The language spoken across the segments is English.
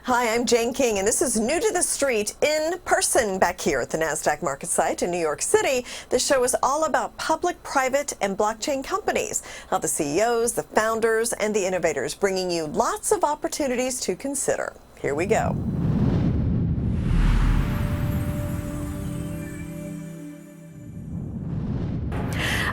Hi, I'm Jane King, and this is New to the Street in person back here at the NASDAQ market site in New York City. This show is all about public, private, and blockchain companies, how the CEOs, the founders, and the innovators bringing you lots of opportunities to consider. Here we go.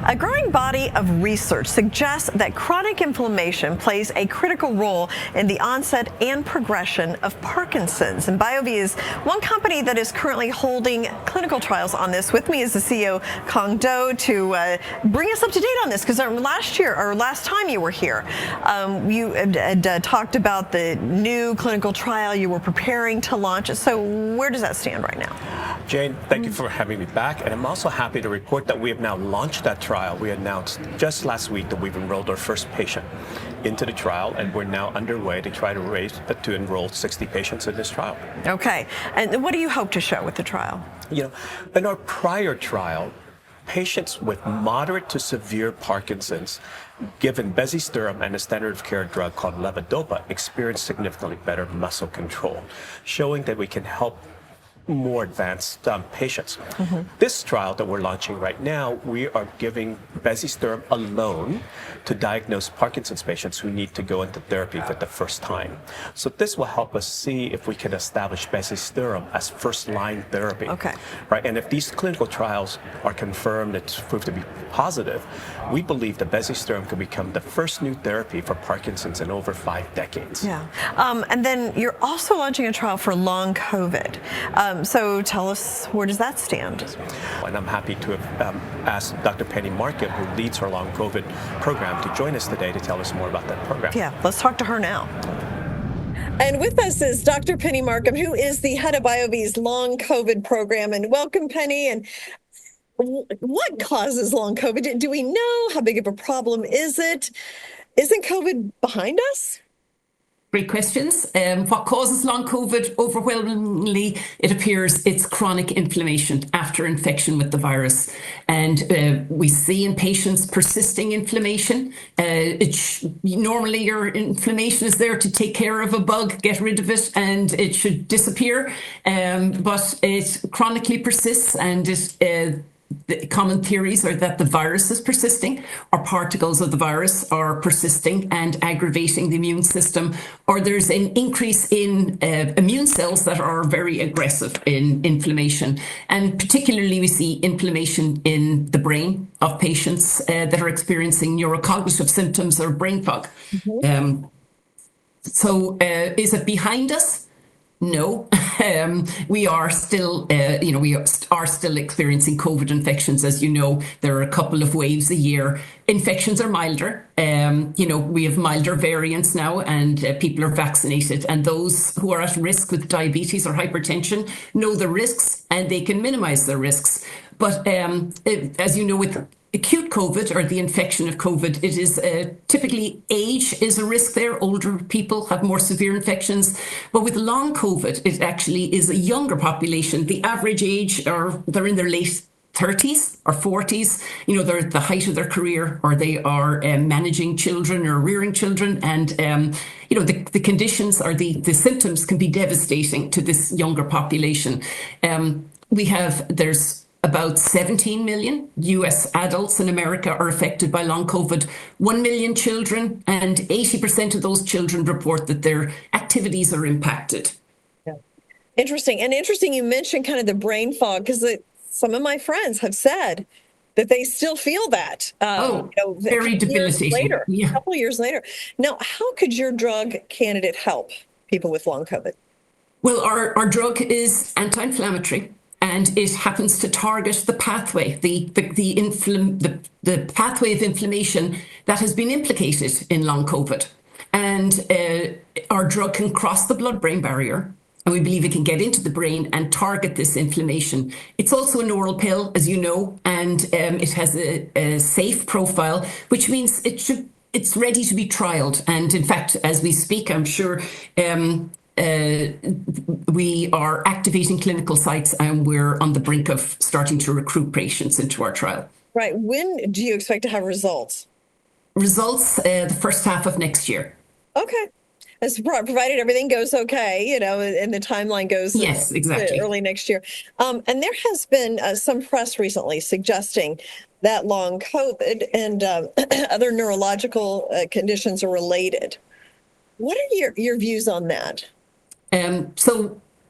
A growing body of research suggests that chronic inflammation plays a critical role in the onset and progression of Parkinson's. And BioVie is one company that is currently holding clinical trials on this. With me is the CEO, Kong Do, to bring us up to date on this, because last time you were here, you had talked about the new clinical trial you were preparing to launch. So where does that stand right now? Jane, thank you for having me back. And I'm also happy to report that we have now launched that trial. We announced just last week that we've enrolled our first patient into the trial, and we're now underway to try to enroll 60 patients in this trial. Okay. And what do you hope to show with the trial? You know, in our prior trial, patients with moderate to severe Parkinson's given bezisterim and a standard of care drug called levodopa experienced significantly better muscle control, showing that we can help more advanced patients. This trial that we're launching right now, we are giving bezisterim alone to diagnose Parkinson's patients who need to go into therapy for the first time. So this will help us see if we can establish bezisterim as first-line therapy. Okay. Right, and if these clinical trials are confirmed, it's proved to be positive, we believe that bezisterim could become the first new therapy for Parkinson's in over 5 decades. Yeah. And then you're also launching a trial for long COVID. So tell us, where does that stand? And I'm happy to have asked Dr. Penny Markham, who leads our long COVID program, to join us today to tell us more about that program. Yeah, let's talk to her now. And with us is Dr. Penny Markham, who is the head of BioVie's long COVID program. And welcome, Penny. And what causes long COVID? Do we know? How big of a problem is it? Isn't COVID behind us? Great questions. What causes long COVID? Overwhelmingly, it appears it's chronic inflammation after infection with the virus. And we see in patients persisting inflammation. Normally, your inflammation is there to take care of a bug, get rid of it, and it should disappear. But it chronically persists, and the common theories are that the virus is persisting, or particles of the virus are persisting and aggravating the immune system, or there's an increase in immune cells that are very aggressive in inflammation. And particularly we see inflammation in the brain of patients that are experiencing neurocognitive symptoms or brain fog. So is it behind us? No, we are still, we are still experiencing COVID infections. As you know, there are a couple of waves a year. Infections are milder. We have milder variants now, and people are vaccinated. And those who are at risk with diabetes or hypertension know the risks, and they can minimize their risks. But as you know, with acute COVID, or the infection of COVID, it is typically age is a risk there. Older people have more severe infections. But with long COVID, it actually is a younger population. The average age, they're in their late 30s or 40s. They're at the height of their career, or they are managing children or rearing children. And, the conditions or the symptoms can be devastating to this younger population. There's about 17 million US adults in America are affected by long COVID, 1 million children, and 80% of those children report that their activities are impacted. Yeah. Interesting. And interesting you mentioned kind of the brain fog, because some of my friends have said that they still feel that. Very debilitating. A couple of years later. Now, how could your drug candidate help people with long COVID? Well, our drug is anti-inflammatory. And it happens to target the pathway, the pathway of inflammation that has been implicated in long COVID. And our drug can cross the blood-brain barrier, and we believe it can get into the brain and target this inflammation. It's also an oral pill, as you know, and it has a safe profile, which means it's ready to be trialed. And in fact, as we speak, I'm sure we are activating clinical sites, and we're on the brink of starting to recruit patients into our trial. Right. When do you expect to have results? The first half of next year. Okay. provided everything goes okay, and the timeline goes Yes, exactly. early next year. And there has been some press recently suggesting that long COVID and other neurological conditions are related. What are your views on that?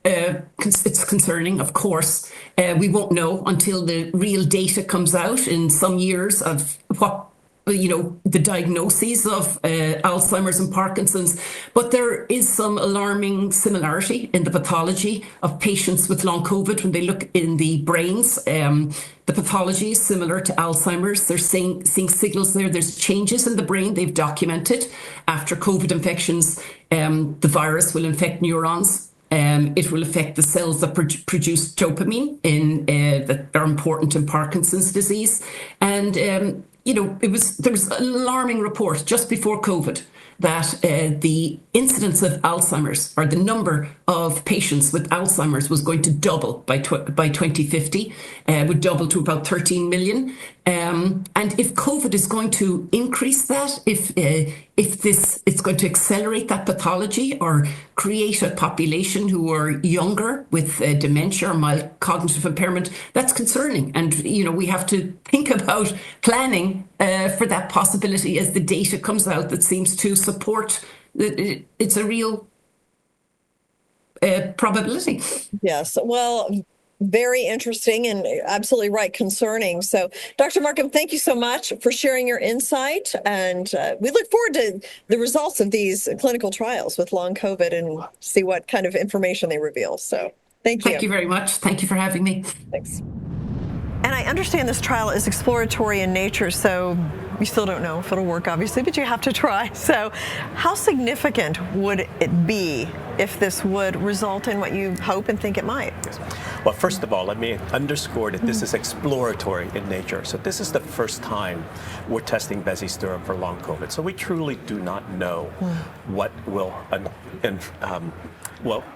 It's concerning, of course. We won't know until the real data comes out in some years of what, the diagnoses of Alzheimer's and Parkinson's. But there is some alarming similarity in the pathology of patients with long COVID when they look in the brains. The pathology is similar to Alzheimer's. They're seeing signals there. There's changes in the brain they've documented. After COVID infections, the virus will infect neurons. It will affect the cells that produce dopamine that are important in Parkinson's disease. And, there was an alarming report just before COVID that the incidence of Alzheimer's, or the number of patients with Alzheimer's, was going to double by 2050, would double to about 13 million. And if COVID is going to increase that, if it's going to accelerate that pathology or create a population who are younger with dementia or mild cognitive impairment, that's concerning. And, we have to think about planning for that possibility as the data comes out that seems to support that it's a real probability. Yes. Well, very interesting and absolutely right, concerning. So, Dr. Markham, thank you so much for sharing your insight. And we look forward to the results of these clinical trials with long COVID and see what kind of information they reveal. So, thank you. Thank you very much. Thank you for having me. Thanks. And I understand this trial is exploratory in nature, so we still don't know if it'll work, obviously, but you have to try. So how significant would it be if this would result in what you hope and think it might? Yes. Well, first of all, let me underscore that this is exploratory in nature. So this is the first time we're testing bezisterim for long COVID. So we truly do not know what will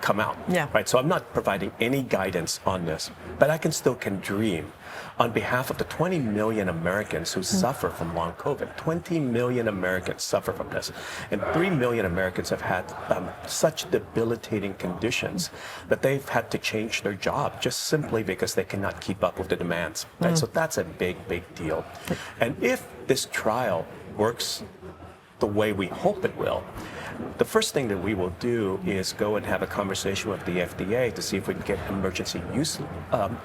come out. Yeah. Right. So I'm not providing any guidance on this, but I can dream on behalf of the 20 million Americans who suffer from long COVID. 20 million Americans suffer from this, and 3 million Americans have had such debilitating conditions that they've had to change their job just simply because they cannot keep up with the demands. Right? So that's a big deal. And if this trial works the way we hope it will, the first thing that we will do is go and have a conversation with the FDA to see if we can get emergency use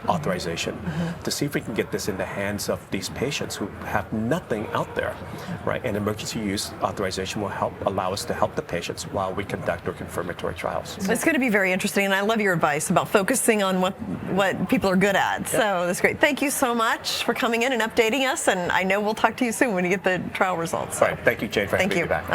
authorization, to see if we can get this in the hands of these patients who have nothing out there, right? And emergency use authorization will allow us to help the patients while we conduct our confirmatory trials. It's going to be very interesting, and I love your advice about focusing on what people are good at. So that's great. Thank you so much for coming in and updating us, and I know we'll talk to you soon when you get the trial results. So. All right. Thank you, Jane, for having me back.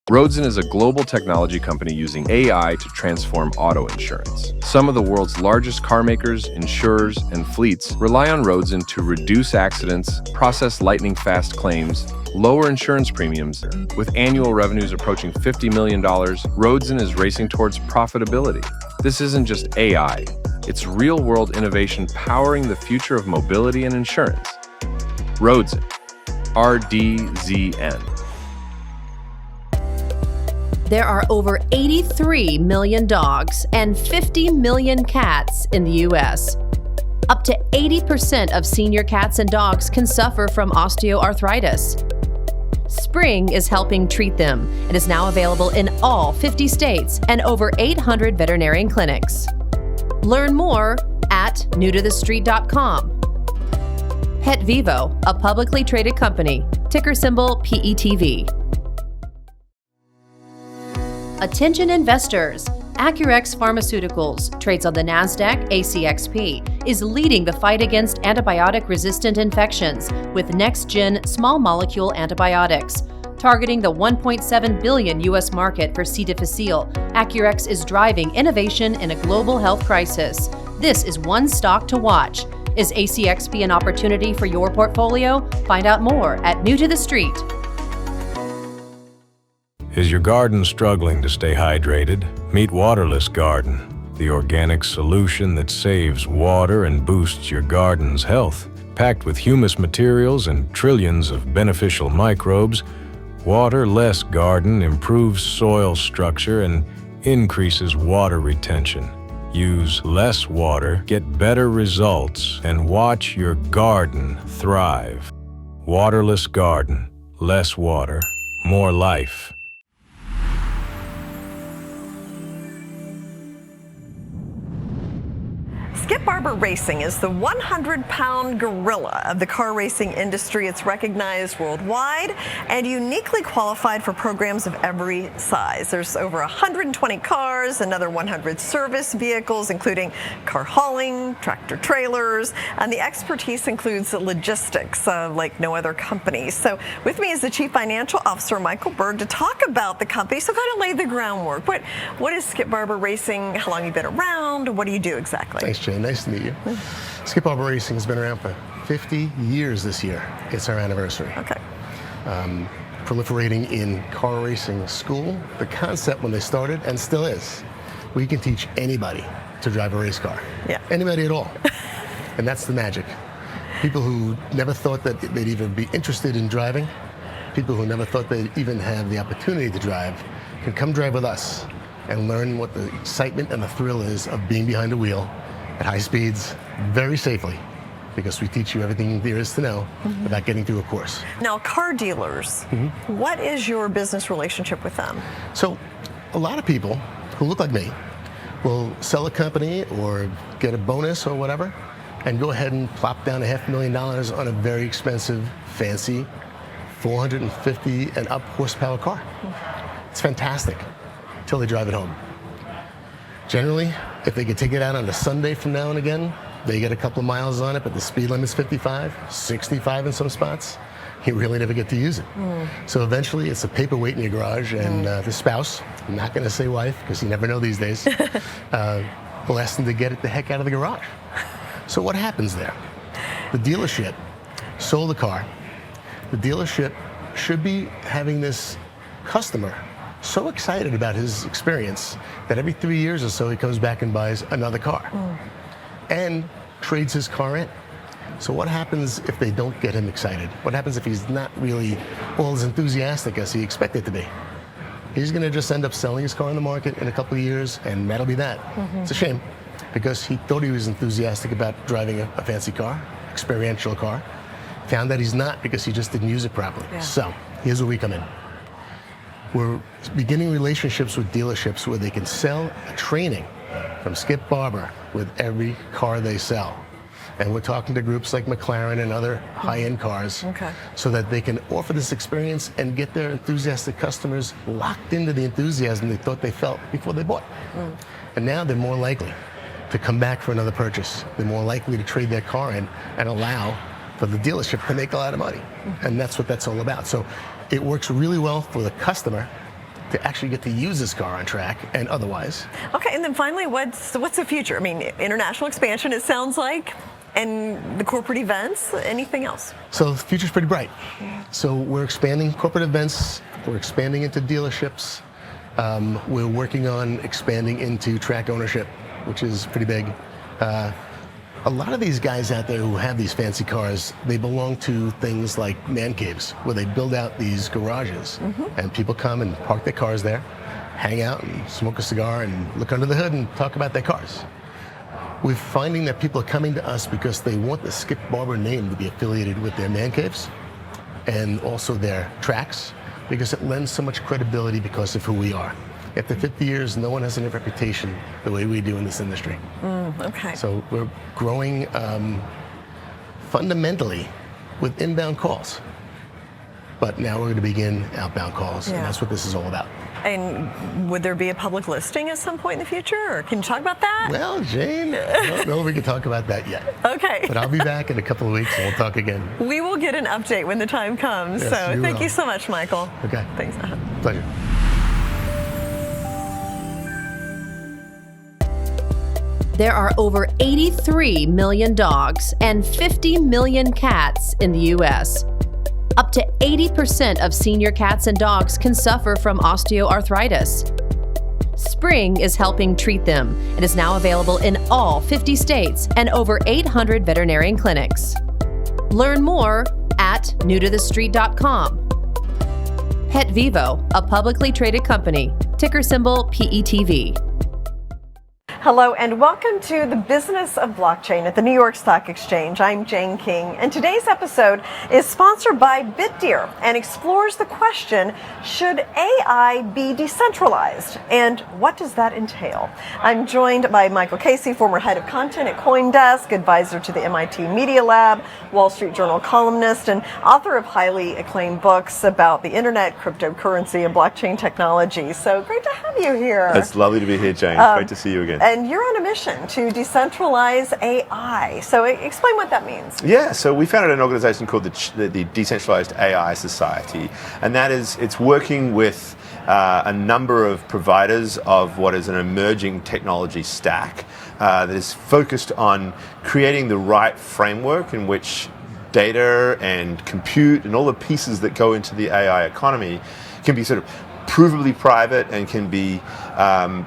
Roadzen is a global technology company using AI to transform auto insurance. Some of the world's largest car makers, insurers, and fleets rely on Roadzen to reduce accidents, process lightning-fast claims, lower insurance premiums. With annual revenues approaching $50 million, Roadzen is racing towards profitability. This isn't just AI. It's real-world innovation powering the future of mobility and insurance. Roadzen. RDZN. There are over 83 million dogs and 50 million cats in the U.S. Up to 80% of senior cats and dogs can suffer from osteoarthritis. Spring is helping treat them and is now available in all 50 states and over 800 veterinarian clinics. Learn more at newtothestreet.com. PetVivo, a publicly traded company, ticker symbol PETV. Attention investors, Acurex Pharmaceuticals trades on the NASDAQ ACXP, is leading the fight against antibiotic-resistant infections with next-gen small molecule antibiotics. Targeting the $1.7 billion U.S. market for C. difficile, Acurex is driving innovation in a global health crisis. This is one stock to watch. Is ACXP an opportunity for your portfolio? Find out more at New to the Street. Is your garden struggling to stay hydrated? Meet Waterless Garden, the organic solution that saves water and boosts your garden's health. packed with humus materials and trillions of beneficial microbes, water-less garden improves soil structure and increases water retention. Use less water, get better results, and watch your garden thrive. Waterless garden, less water, more life. Barber Racing is the 100-pound gorilla of the car racing industry. It's recognized worldwide and uniquely qualified for programs of every size. There's over 120 cars, another 100 service vehicles, including car hauling, tractor trailers, and the expertise includes logistics like no other company. So with me is the Chief Financial Officer, Michael Berg, to talk about the company. So kind of lay the groundwork. What is Skip Barber Racing? How long have you been around? What do you do exactly? Thanks, Jane. Nice to meet you. Skip Barber Racing has been around for 50 years this year. It's our anniversary. Okay. Proliferating in car racing school. The concept when they started, and still is, we can teach anybody to drive a race car. Yeah. Anybody at all. And that's the magic. People who never thought that they'd even be interested in driving, people who never thought they'd even have the opportunity to drive, can come drive with us and learn what the excitement and the thrill is of being behind a wheel at high speeds, very safely, because we teach you everything there is to know about getting through a course. Now, car dealers, what is your business relationship with them? So, a lot of people who look like me will sell a company or get a bonus or whatever, and go ahead and plop down $500,000 on a very expensive, fancy, 450 and up horsepower car. It's fantastic, until they drive it home. Generally, if they could take it out on a Sunday from now and again, they get a couple of miles on it, but the speed limit's 55, 65 in some spots. You really never get to use it. So eventually, it's a paperweight in your garage, and the spouse, I'm not going to say wife, because you never know these days, will ask them to get it the heck out of the garage. So what happens there? The dealership sold the car. The dealership should be having this customer so excited about his experience that every 3 years or so he comes back and buys another car and trades his car in. So what happens if they don't get him excited? What happens if he's not really all as enthusiastic as he expected to be? He's going to just end up selling his car on the market in a couple of years, and that'll be that. It's a shame, because he thought he was enthusiastic about driving a fancy car, experiential car. Found that he's not, because he just didn't use it properly. Yeah. So here's where we come in. We're beginning relationships with dealerships where they can sell a training from Skip Barber with every car they sell. And we're talking to groups like McLaren and other high-end cars, so that they can offer this experience and get their enthusiastic customers locked into the enthusiasm they thought they felt before they bought. And now they're more likely to come back for another purchase. They're more likely to trade their car in and allow for the dealership to make a lot of money. And that's what that's all about. So it works really well for the customer to actually get to use this car on track and otherwise. Okay, and then finally, what's the future? I mean, international expansion, it sounds like, and the corporate events, anything else? So the future's pretty bright. So we're expanding corporate events, we're expanding into dealerships, we're working on expanding into track ownership, which is pretty big. A lot of these guys out there who have these fancy cars, they belong to things like man caves, where they build out these garages, and people come and park their cars there, hang out and smoke a cigar and look under the hood and talk about their cars. We're finding that people are coming to us because they want the Skip Barber name to be affiliated with their man caves and also their tracks, because it lends so much credibility because of who we are. After 50 years, no one has any reputation the way we do in this industry. Okay. So we're growing fundamentally with inbound calls. But now we're going to begin outbound calls, and that's what this is all about. And would there be a public listing at some point in the future, or can you talk about that? Well, Jane, I don't know if we can talk about that yet. Okay. But I'll be back in a couple of weeks, and we'll talk again. We will get an update when the time comes. Yes, so thank will. you so much, Michael. Okay. Thanks. Pleasure. There are over 83 million dogs and 50 million cats in the U.S. Up to 80% of senior cats and dogs can suffer from osteoarthritis. Spring is helping treat them and is now available in all 50 states and over 800 veterinarian clinics. Learn more at newtothestreet.com. PetVivo, a publicly traded company, ticker symbol PETV. Hello and welcome to the business of blockchain at the New York Stock Exchange. I'm Jane King, and today's episode is sponsored by BitDeer and explores the question, should AI be decentralized? And what does that entail? I'm joined by Michael Casey, former head of content at CoinDesk, advisor to the MIT Media Lab, Wall Street Journal columnist, and author of highly acclaimed books about the internet, cryptocurrency, and blockchain technology. So great to have you here. It's lovely to be here, Jane. Great to see you again. And you're on a mission to decentralize AI. So explain what that means. Yeah, so we founded an organization called the Decentralized AI Society, and that is, it's working with a number of providers of what is an emerging technology stack that is focused on creating the right framework in which data and compute and all the pieces that go into the AI economy can be sort of provably private and can be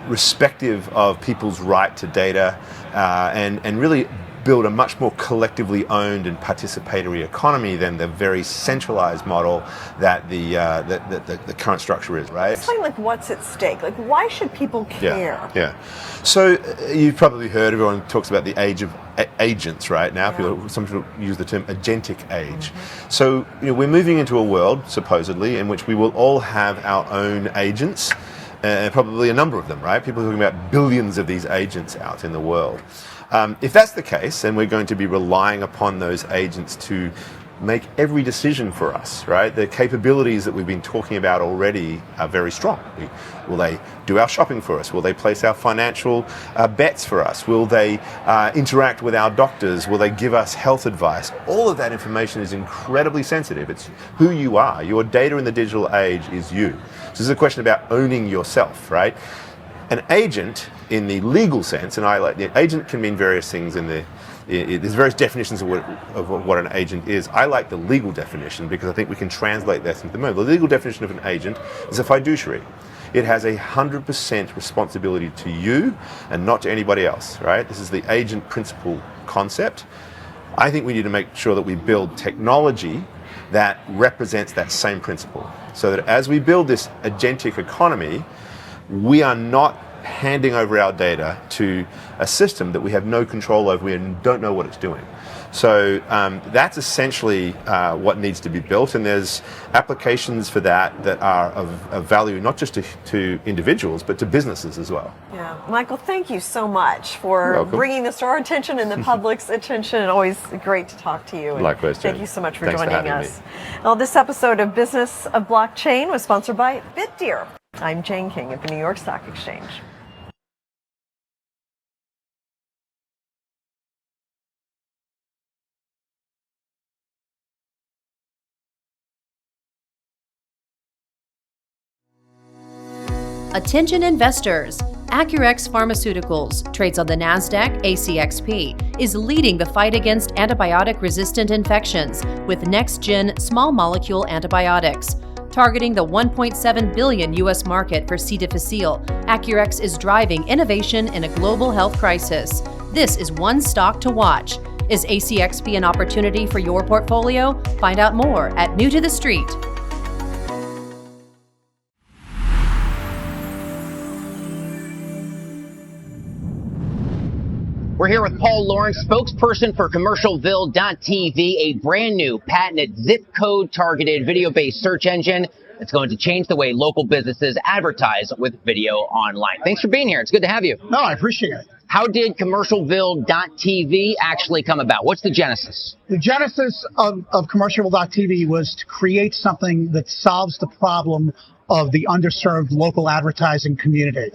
respective of people's right to data and really build a much more collectively owned and participatory economy than the very centralized model that the current structure is, right? Explain what's at stake. Why should people care? Yeah. So you've probably heard, everyone talks about the age of agents right now. Yeah. Some people use the term agentic age. Mm-hmm. So we're moving into a world, supposedly, in which we will all have our own agents, probably a number of them, right? People are talking about billions of these agents out in the world. If that's the case, then we're going to be relying upon those agents to make every decision for us, right? The capabilities that we've been talking about already are very strong. Will they do our shopping for us? Will they place our financial bets for us? Will they interact with our doctors? Will they give us health advice? All of that information is incredibly sensitive. It's who you are. Your data in the digital age is you. So this is a question about owning yourself, right? An agent, in the legal sense, and the agent can mean various things there's various definitions of what an agent is. I like the legal definition because I think we can translate that into the moment. The legal definition of an agent is a fiduciary. It has 100% responsibility to you and not to anybody else, right? This is the agent principle concept. I think we need to make sure that we build technology that represents that same principle, so that as we build this agentic economy, we are not handing over our data to a system that we have no control over and don't know what it's doing. So that's essentially what needs to be built, and there's applications for that are of value not just to individuals but to businesses as well. Yeah, Michael, thank you so much for bringing this to our attention and the public's attention. And always great to talk to you. Likewise, Jane. Thank you so much for Thanks joining for having us. Well, this episode of Business of Blockchain was sponsored by BitDeer. I'm Jane King at the New York Stock Exchange. Attention investors. Acurex Pharmaceuticals trades on the NASDAQ ACXP, is leading the fight against antibiotic-resistant infections with next-gen small molecule antibiotics. Targeting the $1.7 billion U.S. market for C. difficile, Acurex is driving innovation in a global health crisis. This is one stock to watch. Is ACXP an opportunity for your portfolio? Find out more at New to the Street. We're here with Paul Lawrence, spokesperson for Commercialville.tv, a brand new patented zip code targeted video-based search engine that's going to change the way local businesses advertise with video online. Thanks for being here. It's good to have you. No, I appreciate it. How did Commercialville.tv actually come about? What's the genesis? The genesis of Commercialville.tv was to create something that solves the problem of the underserved local advertising community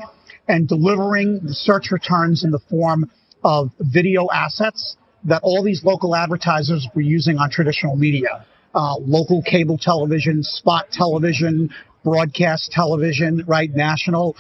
and delivering the search returns in the form of video assets that all these local advertisers were using on traditional media, local cable television, spot television, broadcast television, right, national,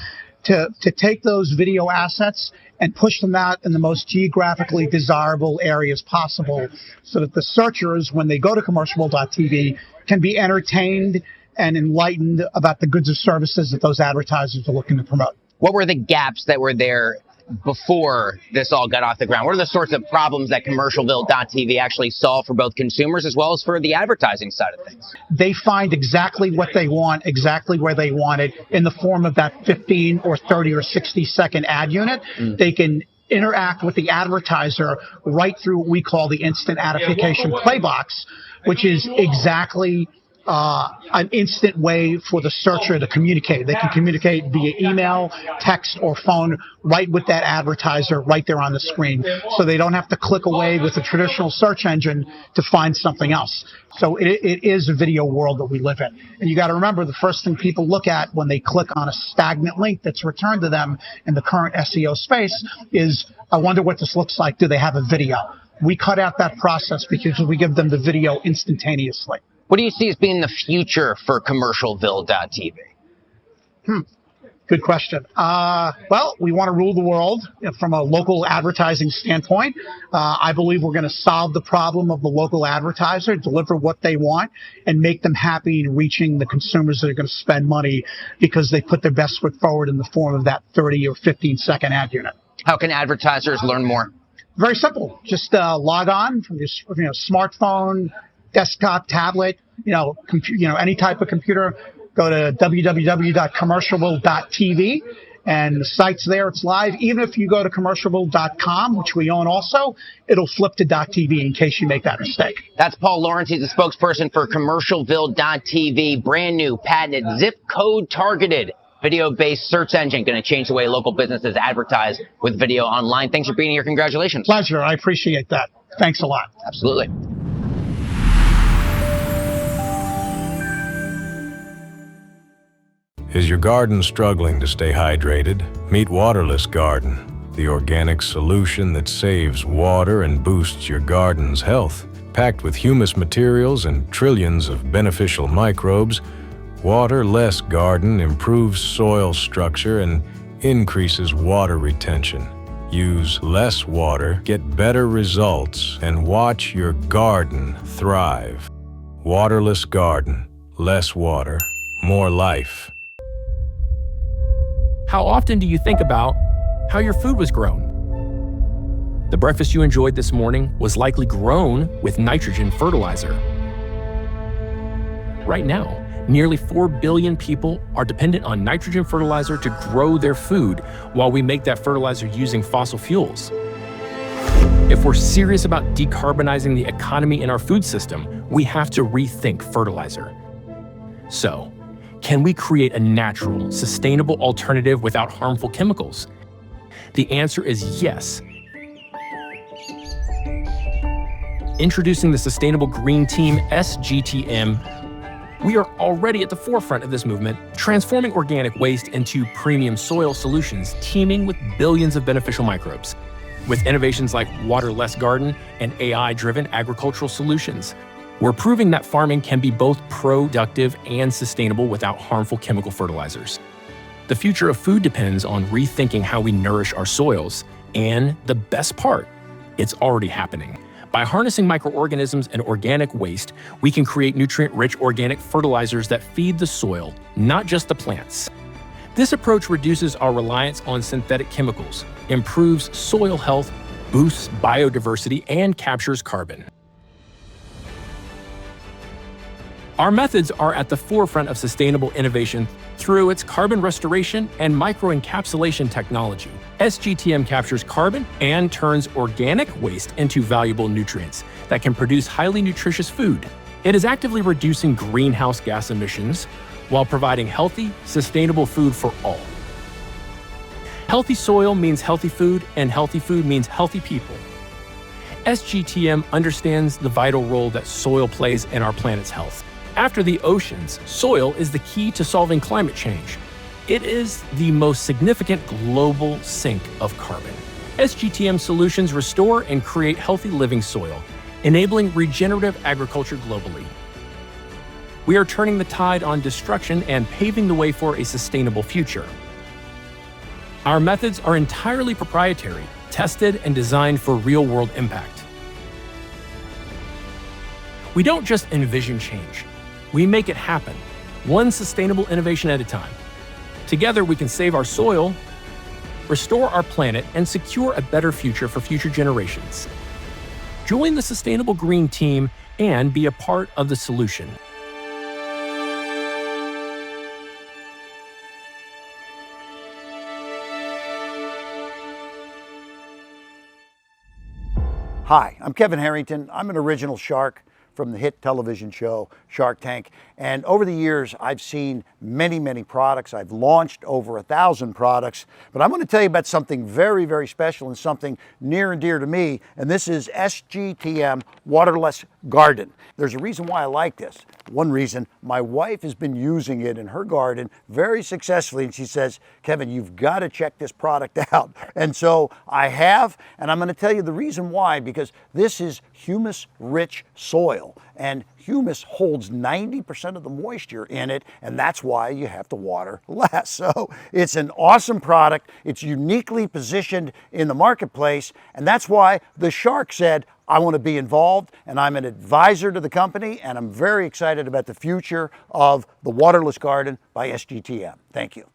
to take those video assets and push them out in the most geographically desirable areas possible so that the searchers, when they go to Commercialville.tv, can be entertained and enlightened about the goods or services that those advertisers are looking to promote. What were the gaps that were there before this all got off the ground? What are the sorts of problems that Commercialville.tv actually solve for both consumers as well as for the advertising side of things? They find exactly what they want, exactly where they want it in the form of that 15 or 30 or 60-second ad unit. They can interact with the advertiser right through what we call the instant adaptation playbox, which is exactly an instant way for the searcher to communicate. They can communicate via email, text, or phone right with that advertiser right there on the screen. So they don't have to click away with a traditional search engine to find something else. So it is a video world that we live in. And you got to remember, the first thing people look at when they click on a stagnant link that's returned to them in the current SEO space is, I wonder what this looks like. Do they have a video? We cut out that process because we give them the video instantaneously. What do you see as being the future for Commercialville.tv? Good question. Well, we want to rule the world from a local advertising standpoint. I believe we're going to solve the problem of the local advertiser, deliver what they want, and make them happy in reaching the consumers that are going to spend money because they put their best foot forward in the form of that 30 or 15-second ad unit. How can advertisers learn more? Very simple. Just log on from your smartphone, desktop, tablet, any type of computer. Go to www.commercialville.tv, and the site's there. It's live. Even if you go to commercialville.com, which we own also, it'll flip to .tv in case you make that mistake. That's Paul Lawrence. He's the spokesperson for Commercialville.tv, brand new, patented, zip code targeted, video-based search engine, going to change the way local businesses advertise with video online. Thanks for being here. Congratulations. Pleasure. I appreciate that. Thanks a lot. Absolutely. Is your garden struggling to stay hydrated? Meet Waterless Garden, the organic solution that saves water and boosts your garden's health. Packed with humus materials and trillions of beneficial microbes, Waterless Garden improves soil structure and increases water retention. Use less water, get better results, and watch your garden thrive. Waterless Garden. Less water, more life. How often do you think about how your food was grown? The breakfast you enjoyed this morning was likely grown with nitrogen fertilizer. Right now, nearly 4 billion people are dependent on nitrogen fertilizer to grow their food while we make that fertilizer using fossil fuels. If we're serious about decarbonizing the economy in our food system, we have to rethink fertilizer. So, can we create a natural, sustainable alternative without harmful chemicals? The answer is yes. Introducing the Sustainable Green Team SGTM, we are already at the forefront of this movement, transforming organic waste into premium soil solutions teeming with billions of beneficial microbes. With innovations like Waterless Garden and AI-driven agricultural solutions, we're proving that farming can be both productive and sustainable without harmful chemical fertilizers. The future of food depends on rethinking how we nourish our soils, and the best part, it's already happening. By harnessing microorganisms and organic waste, we can create nutrient-rich organic fertilizers that feed the soil, not just the plants. This approach reduces our reliance on synthetic chemicals, improves soil health, boosts biodiversity, and captures carbon. Our methods are at the forefront of sustainable innovation through its carbon restoration and microencapsulation technology. SGTM captures carbon and turns organic waste into valuable nutrients that can produce highly nutritious food. It is actively reducing greenhouse gas emissions while providing healthy, sustainable food for all. Healthy soil means healthy food, and healthy food means healthy people. SGTM understands the vital role that soil plays in our planet's health. After the oceans, soil is the key to solving climate change. It is the most significant global sink of carbon. SGTM solutions restore and create healthy living soil, enabling regenerative agriculture globally. We are turning the tide on destruction and paving the way for a sustainable future. Our methods are entirely proprietary, tested and designed for real-world impact. We don't just envision change. We make it happen, one sustainable innovation at a time. Together, we can save our soil restore our planet, and secure a better future for future generations. Join the Sustainable Green Team and be a part of the solution. Hi, I'm Kevin Harrington. I'm an original shark from the hit television show Shark Tank. And over the years, I've seen many products. I've launched over 1,000 products. But I'm going to tell you about something very, very special and something near and dear to me. And this is SGTM Waterless Garden. There's a reason why I like this. One reason, my wife has been using it in her garden very successfully. And she says, Kevin, you've got to check this product out. And so I have, and I'm going to tell you the reason why, because this is humus-rich soil. And humus holds 90% of the moisture in it, and that's why you have to water less. So it's an awesome product. It's uniquely positioned in the marketplace, and that's why the Shark said, I want to be involved, and I'm an advisor to the company, and I'm very excited about the future of the Waterless Garden by SGTM. Thank you.